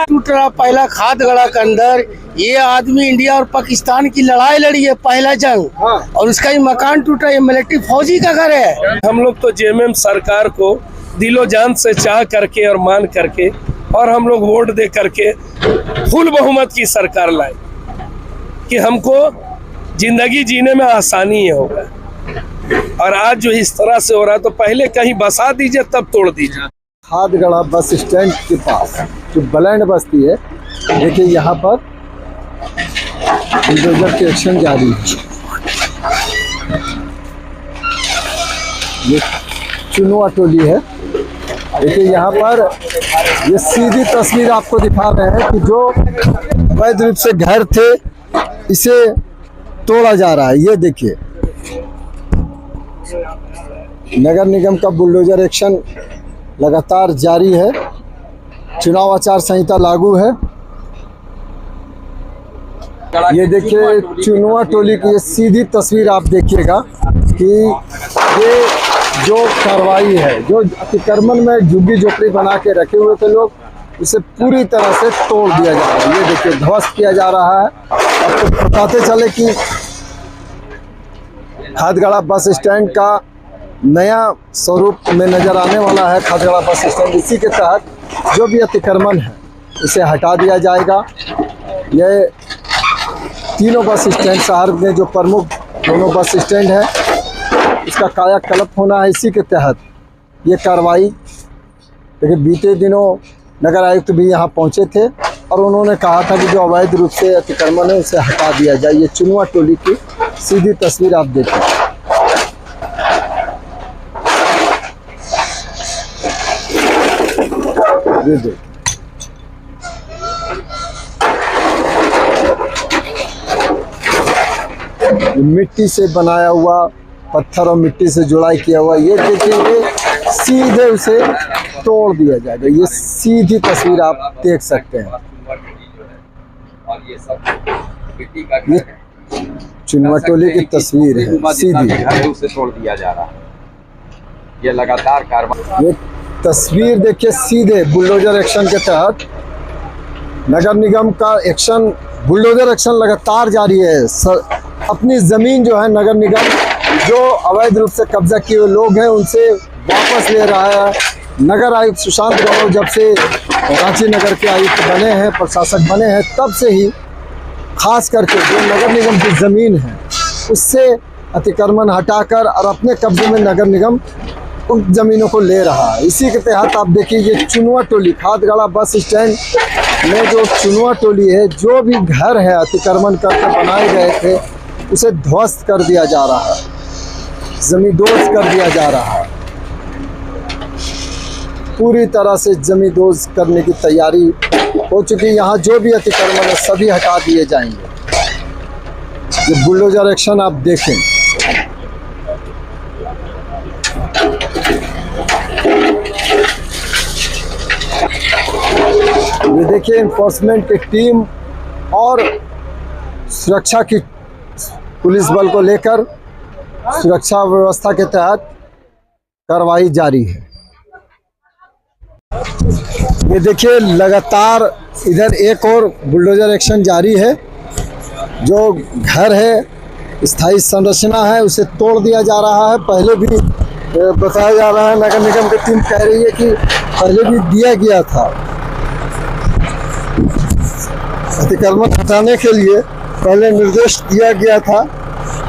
टूट रहा पहला खादगड़ा के अंदर ये आदमी इंडिया और पाकिस्तान की लड़ाई लड़ी है, पहला जंग, और उसका ही मकान टूटा। ये मिलिट्री फौजी का घर है। हम लोग तो जेएमएम सरकार को दिलो जान से चाह करके और मान करके और हम लोग वोट दे करके फुल बहुमत की सरकार लाए कि हमको जिंदगी जीने में आसानी होगा। और आज जो इस तरह से हो रहा है तो पहले कहीं बसा दीजिए तब तोड़ दीजिए। खादगड़ा बस स्टैंड के पास जो बलैंड बस्ती है, देखिए यहाँ पर बुलडोजर की एक्शन जारी है। ये चुनुआ टोली है। देखिए यहाँ पर ये सीधी तस्वीर आपको दिखा रहे हैं कि जो अवैध रूप से घर थे इसे तोड़ा जा रहा है। ये देखिए नगर निगम का बुलडोजर एक्शन लगातार जारी है। चुनाव आचार संहिता लागू है। ये देखिए चुनुआ टोली की ये सीधी तस्वीर आप देखिएगा कि ये जो कार्रवाई है, जो अतिक्रमण में झुग्गी झोपड़ी बना के रखे हुए थे लोग, उसे पूरी तरह से तोड़ दिया जा रहा है। ये देखिए ध्वस्त किया जा रहा है। आपको बताते चले कि खादगड़ा बस स्टैंड का नया स्वरूप में नजर आने वाला है। खादगड़ा बस स्टैंड, इसी के तहत जो भी अतिक्रमण है उसे हटा दिया जाएगा। ये तीनों बस स्टैंड शहर में जो प्रमुख दोनों बस स्टैंड है इसका कायाकल्प होना है। इसी के तहत ये कार्रवाई, देखिए बीते दिनों नगर आयुक्त भी यहाँ पहुँचे थे और उन्होंने कहा था कि जो अवैध रूप से अतिक्रमण है उसे हटा दिया जाए। ये चुनुआ टोली की सीधी तस्वीर आप देखें। ये देखिए मिट्टी से बनाया हुआ, पत्थर और मिट्टी से जुड़ाई किया हुआ, ये देखिए ये सीधे उसे तोड़ दिया जाएगा। ये सीधी तस्वीर आप देख सकते हैं। ये चुनुआ टोली की तस्वीर है, सीधी उसे तोड़ दिया जा रहा है। ये लगातार कार्रवाई, ये तस्वीर देखिए सीधे बुलडोजर एक्शन के तहत नगर निगम का एक्शन, बुलडोजर एक्शन लगातार जारी है। अपनी ज़मीन जो है नगर निगम जो अवैध रूप से कब्जा किए हुए लोग हैं उनसे वापस ले रहा है। नगर आयुक्त सुशांत गौरव जब से रांची नगर के आयुक्त बने हैं, प्रशासक बने हैं, तब से ही खास करके जो नगर निगम की ज़मीन है उससे अतिक्रमण हटाकर और अपने कब्जे में नगर निगम उन ज़मीनों को ले रहा है। इसी के तहत आप देखिए ये चुनुआ टोली, खादगड़ा बस स्टैंड में जो चुनुआ टोली है, जो भी घर है अतिक्रमण करके बनाए गए थे उसे ध्वस्त कर दिया जा रहा है, जमींदोज कर दिया जा रहा है। पूरी तरह से जमींदोज करने की तैयारी हो चुकी है। यहाँ जो भी अतिक्रमण है सभी हटा दिए जाएंगे। ये बुलडोजर एक्शन आप देखें। ये देखिए इन्फोर्समेंट की टीम और सुरक्षा की पुलिस बल को लेकर सुरक्षा व्यवस्था के तहत कार्रवाई जारी है। ये देखिए लगातार इधर एक और बुलडोजर एक्शन जारी है। जो घर है, स्थायी संरचना है, उसे तोड़ दिया जा रहा है। पहले भी बताया जा रहा है, नगर निगम की टीम कह रही है कि पहले भी दिया गया था। अतिक्रमण हटाने के लिए पहले निर्देश दिया गया था,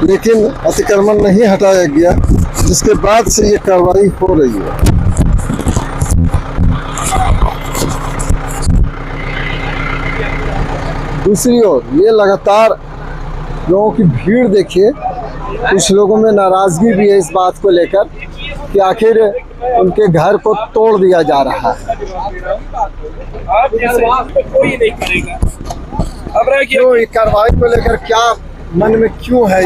लेकिन अतिक्रमण नहीं हटाया गया, जिसके बाद से ये कार्रवाई हो रही है। दूसरी ओर ये लगातार लोगों की भीड़ देखिए, कुछ लोगों में नाराजगी भी है इस बात को लेकर कि आखिर उनके घर को तोड़ दिया जा रहा है। कोई नहीं करेगा। अब क्यों कार्रवाई को लेकर क्या मन में क्यों है,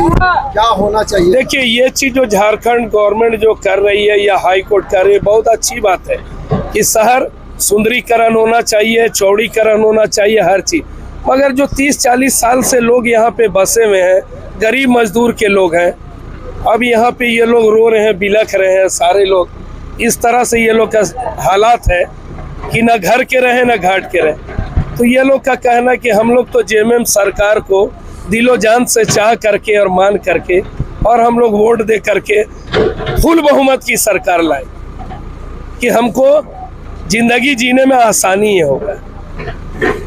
क्या होना चाहिए? देखिए ये चीज जो झारखंड गवर्नमेंट जो कर रही है या हाई कोर्ट कर रही है, बहुत अच्छी बात है कि शहर सुंदरीकरण होना चाहिए, चौड़ीकरण होना चाहिए, हर चीज। मगर जो 30-40 साल से लोग यहाँ पे बसे हुए हैं, गरीब मजदूर के लोग हैं, अब यहाँ पे ये लोग रो रहे हैं, बिलख रहे हैं सारे लोग। इस तरह से ये लोग का हालात है कि न घर के रहे न घाट के रहे। तो ये लोग का कहना कि हम लोग तो जेएमएम सरकार को दिलो जान से चाह करके और मान करके और हम लोग वोट दे करके फुल बहुमत की सरकार लाए कि हमको जिंदगी जीने में आसानी होगा।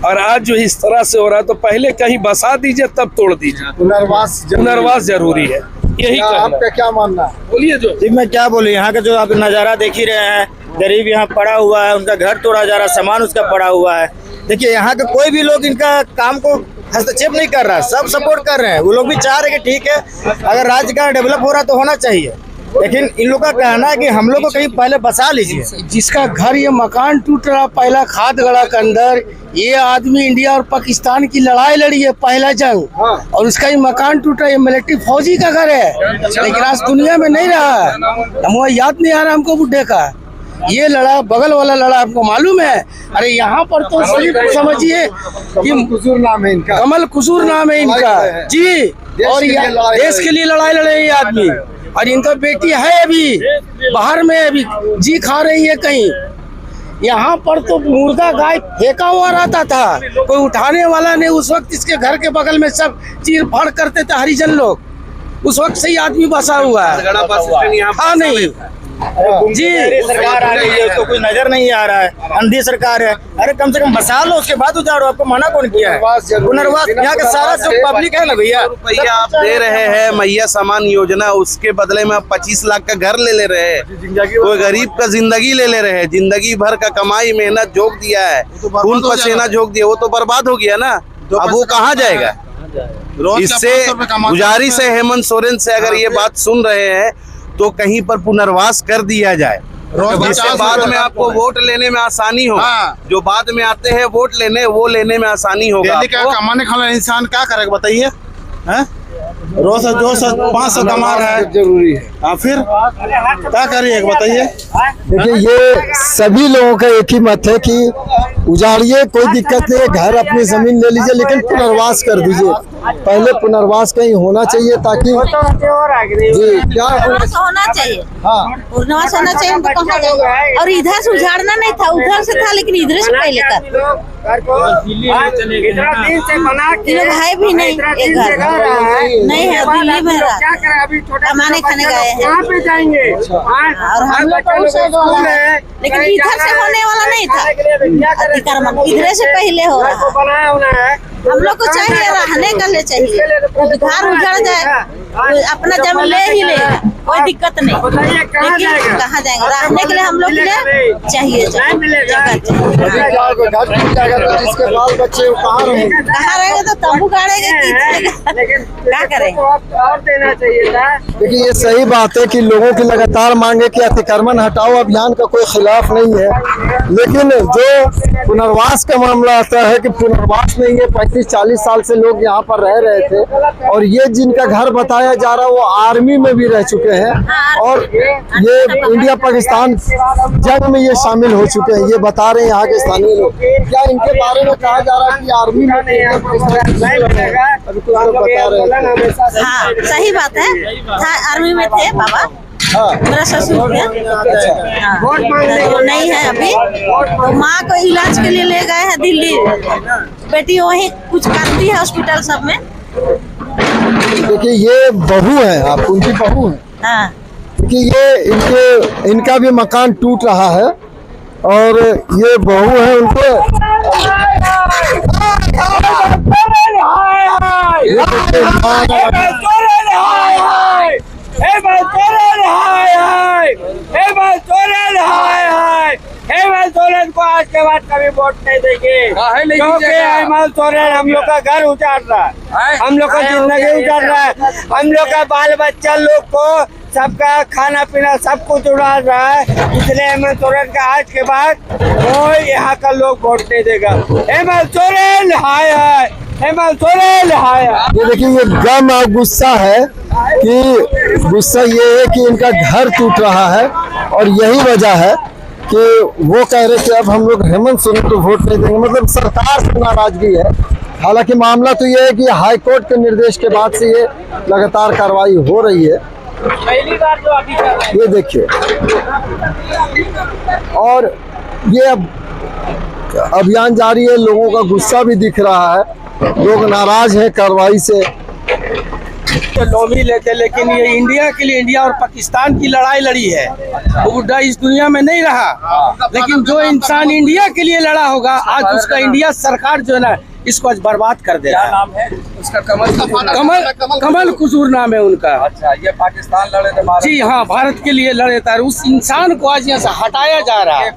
और आज जो इस तरह से हो रहा है तो पहले कहीं बसा दीजिए तब तोड़ दीजिए। पुनर्वास जरूरी है, यही आपका क्या मानना है? बोलिए जो जी मैं क्या बोलूं, यहाँ का जो आप नज़ारा देख ही रहे हैं, गरीब यहाँ पड़ा हुआ है, उनका घर तोड़ा जा रहा है, सामान उसका पड़ा हुआ है। देखिए यहाँ का कोई भी लोग इनका काम को हस्तक्षेप नहीं कर रहा है, सब सपोर्ट कर रहे हैं। वो लोग भी चाह रहे हैं कि ठीक है, अगर राज्य का डेवलप हो रहा है तो होना चाहिए, लेकिन इन लोग का कहना है कि हम लोग को कहीं पहले बसा लीजिए। जिसका घर ये मकान टूट रहा, पहला खादगढ़ा के अंदर, ये आदमी इंडिया और पाकिस्तान की लड़ाई लड़ी है, पहला जंग, और उसका ही मकान टूट रहा है। ये मिलिट्री फौजी का घर है, लेकिन आज दुनिया में नहीं रहा। हमको याद नहीं आ रहा हमको बुढ़े का। ये लड़ा, बगल वाला लड़ा, आपको मालूम है? अरे यहाँ पर तो सिर्फ समझिए कि कुसूर नाम है इनका, कमल कुसूर नाम है इनका जी, और देश के लिए लड़ाई लड़े ये आदमी। और इनका बेटी है अभी बाहर में, अभी जी खा रही है कहीं। यहाँ पर तो मुर्गा गाय फेंका हुआ रहता था, कोई उठाने वाला नहीं। उस वक्त इसके घर के बगल में सब चीर फाड़ करते थे हरिजन लोग, उस वक्त से ही आदमी बसा हुआ है। हाँ नहीं जी, सरकार आ गई है, उसको कुछ नजर नहीं आ रहा है, अंधी सरकार है। अरे कम से कम बसा लो, उसके बाद उजाड़ो। आपको मना कौन किया है? पुनर्वास यहाँ का सारा सब पब्लिक है ना भैया। रुपया आप दे रहे हैं मैया सामान योजना, उसके बदले में आप 25 लाख का घर ले रहे हैं। वो गरीब का जिंदगी ले रहे हैं, जिंदगी भर का कमाई मेहनत झोंक दिया है, खून पसीना झोंक दिया, वो तो बर्बाद हो गया ना। अब वो कहाँ जाएगा? इससे गुजारिश है हेमंत सोरेन से, अगर ये बात सुन रहे हैं तो कहीं पर पुनर्वास कर दिया जाए, जिससे बाद में आपको वोट लेने में आसानी हो। जो बाद में आते हैं वोट लेने, वो लेने में आसानी होगा। कमाने खाने इंसान क्या करेगा बताइए? रोज 200-500 कमा रहा है, जरूरी है। हाँ फिर क्या करिएगा बताइए? देखिए ये सभी लोगों का एक ही मत है कि उजाड़िए, कोई दिक्कत नहीं है, घर अपनी जमीन ले लीजिए, लेकिन पुनर्वास कर दीजिए। पहले पुनर्वास कहीं होना चाहिए ताकि जी क्या होना चाहिए। हाँ पुनर्वास होना चाहिए तो कहाँ जाएगा? और इधर से उजाड़ना नहीं था, उधर से था, लेकिन इधर से पहले कर। तीनों भाई भी नहीं, एक घर नहीं है, दिल्ली में कमाने खाने गए हैं। और हम लोग को उसे बोला है, लेकिन इधर से होने वाला नहीं था। अतिक्रमण इधर से पहले हो रहा है। हम लोग को चाहिए रहने का ले चाहिए, घर उजड़ जाए अपना जमीन ले ही ले, कोई दिक्कत नहीं, लेकिन कहाँ जाएंगे? रहने के लिए हम लोग के लिए चाहिए जगह। जिसके बाल बच्चे कहाँ रहेंगे? कहाँ रहेंगे? तो तंबू गाड़ेंगे, क्या करेंगे? और देना चाहिए था। देखिए ये सही बात है कि लोगों की लगातार मांगे कि अतिक्रमण हटाओ अभियान का कोई खिलाफ नहीं है, लेकिन जो पुनर्वास का मामला आता है कि पुनर्वास नहीं है। 35-40 साल से लोग यहाँ पर रह रहे थे, और ये जिनका घर बताया जा रहा है वो आर्मी में भी रह चुके हैं, और ये इंडिया पाकिस्तान जंग में ये शामिल हो चुके हैं। ये बता रहे हैं यहाँ के स्थानीय लोग। क्या इनके बारे में कहा जा रहा है कि आर्मी में बता रहे हैं? हाँ सही बात है, आर्मी में थे बाबा, मेरा ससुर है। तो नहीं है अभी, तो माँ को इलाज के लिए ले गए हैं दिल्ली, बेटी वही कुछ करती है हॉस्पिटल सब में। देखिए ये बहू है, आप उनकी बहू है। हाँ क्योंकि ये इनका भी मकान टूट रहा है, और ये बहू है उनके। हेमंत सोरेन को आज के बाद कभी वोट नहीं देंगे, क्योंकि हेमंत सोरेन हम लोग का घर उजाड़ रहा है, हम लोग का जिंदगी उजाड़ रहा है, हम लोग का बाल बच्चा लोग को सबका खाना पीना सब कुछ उड़ा रहा है। इसलिए हेमंत सोरेन का आज के बाद कोई यहाँ का लोग वोट नहीं देगा। हेमंत सोरेन हाय हाय, हेमंत सोरेन हाय हाय। ये देखिए ये गम और गुस्सा है कि गुस्सा ये है कि इनका घर टूट रहा है, और यही वजह है कि वो कह रहे कि अब हम लोग हेमंत सोरेन को वोट नहीं देंगे। मतलब सरकार से नाराजगी है। हालांकि मामला तो ये है कि हाई कोर्ट के निर्देश के बाद से ये लगातार कार्रवाई हो रही है, पहली बार जो अभी कर रहे हैं। ये देखिए, और ये अब अभियान जारी है। लोगों का गुस्सा भी दिख रहा है, लोग नाराज हैं कार्रवाई से। तो लोभी लेते, लेकिन ये इंडिया के लिए, इंडिया और पाकिस्तान की लड़ाई लड़ी है। वो बुड्ढा इस दुनिया में नहीं रहा, लेकिन जो इंसान इंडिया के लिए लड़ा होगा, आज उसका इंडिया सरकार जो है ना, इसको आज बर्बाद कर दे रहा है। नाम है उसका? कमल कुसूर नाम है उनका। अच्छा, ये पाकिस्तान लड़े थे भारत? जी हाँ, भारत के लिए लड़े थे। उस इंसान को आज यहाँ से हटाया जा रहा है।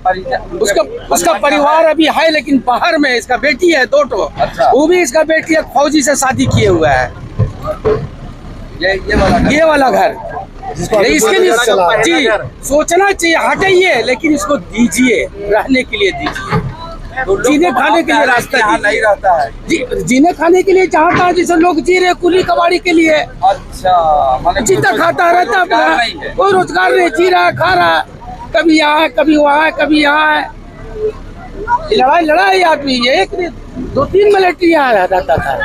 उसका परिवार अभी है, लेकिन बाहर में इसका बेटी है 2 ठो। अच्छा। वो भी इसका बेटी एक फौजी से शादी किए हुआ है। ये वाला घर इसके लिए जी सोचना चाहिए, हटाइए, लेकिन इसको दीजिए, रहने के लिए दीजिए, जीने खाने के लिए रास्ता नहीं रहता है। जीने खाने के लिए चाहता है, जैसे लोग जी रहे कुली कबाड़ी के लिए। अच्छा, जीता खाता रहता अपना, कोई रोजगार नहीं, जी रहा खा रहा, कभी यहाँ है, कभी वहाँ है, कभी यहाँ है। लड़ाई आदमी, ये 1-2-3 मिलिट्री यहाँ रहता था।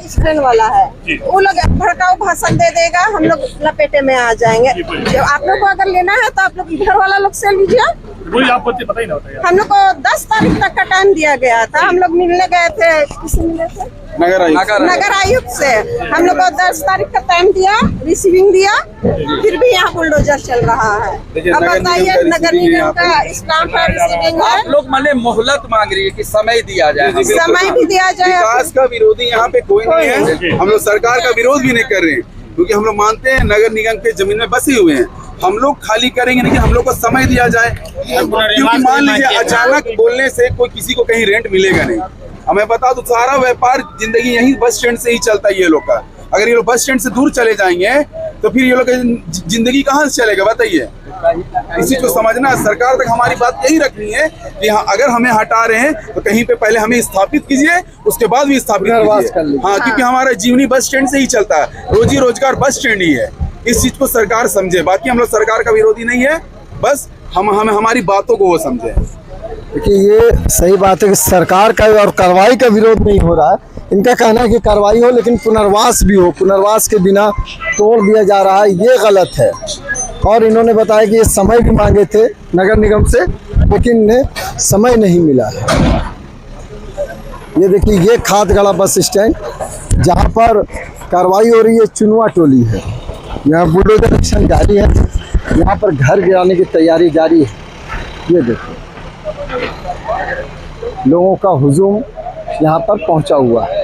स्टैंड वाला है, वो लोग भड़काऊ भाषण दे देगा, हम लोग लपेटे में आ जाएंगे। जब आप लोग को अगर लेना है तो आप लोग घर वाला लोग से लीजिए। पता ही ना होता है। हम लोग को 10 तारीख तक का टाइम दिया गया था। हम लोग मिलने गए थे, किससे मिले थे? नगर आयुक्त से। हम लोग को 10 तारीख का टाइम दिया, रिसीविंग दिया, फिर भी यहाँ बुलडोजर चल रहा है। अब बताइए, नगर निगम का स्टाम्प है, रिसीविंग है। आप लोग माने मोहलत मांग रही है कि समय दिया जाए। समय भी दिया जाए। विकास का विरोधी यहाँ पे कोई नहीं है। हम लोग सरकार का विरोध भी नहीं कर रहे हैं, क्योंकि हम लोग मानते हैं नगर निगम के जमीन में बसे हुए हैं। हम लोग खाली करेंगे, लेकिन हम लोग को समय दिया जाए, क्योंकि मान लीजिए अचानक बोलने से कोई किसी को कहीं रेंट मिलेगा नहीं। हमें बता दो, सारा व्यापार जिंदगी यही बस स्टैंड से ही चलता है ये लोग का। अगर ये लोग बस स्टैंड से दूर चले जाएंगे तो फिर ये लोग का जिंदगी कहाँ से चलेगा, बताइए। इसी को समझना, सरकार तक हमारी बात यही रखनी है कि हाँ, अगर हमें हटा रहे हैं तो कहीं पे पहले हमें स्थापित कीजिए, उसके बाद भी स्थापित कीजिए। हाँ, क्योंकि हमारा जीवनी बस स्टैंड से ही चलता है, रोजी रोजगार बस स्टैंड ही है। इस चीज को सरकार समझे। बाकी हम लोग सरकार का विरोधी नहीं है, बस हम हमारी बातों को वो समझे। देखिए, ये सही बात है कि सरकार का और कार्रवाई का विरोध नहीं हो रहा है। इनका कहना है कि कार्रवाई हो, लेकिन पुनर्वास भी हो। पुनर्वास के बिना तोड़ दिया जा रहा है, ये गलत है। और इन्होंने बताया कि ये समय भी मांगे थे नगर निगम से, लेकिन इन्हें समय नहीं मिला है। ये देखिए, ये खादगड़ा बस स्टैंड, जहाँ पर कार्रवाई हो रही है, चुनवा टोली है। यहाँ बुलडोजर एक्शन जारी है, यहाँ पर घर गिराने की तैयारी जारी है। ये देखो, लोगों का हुजूम यहाँ पर पहुँचा हुआ है।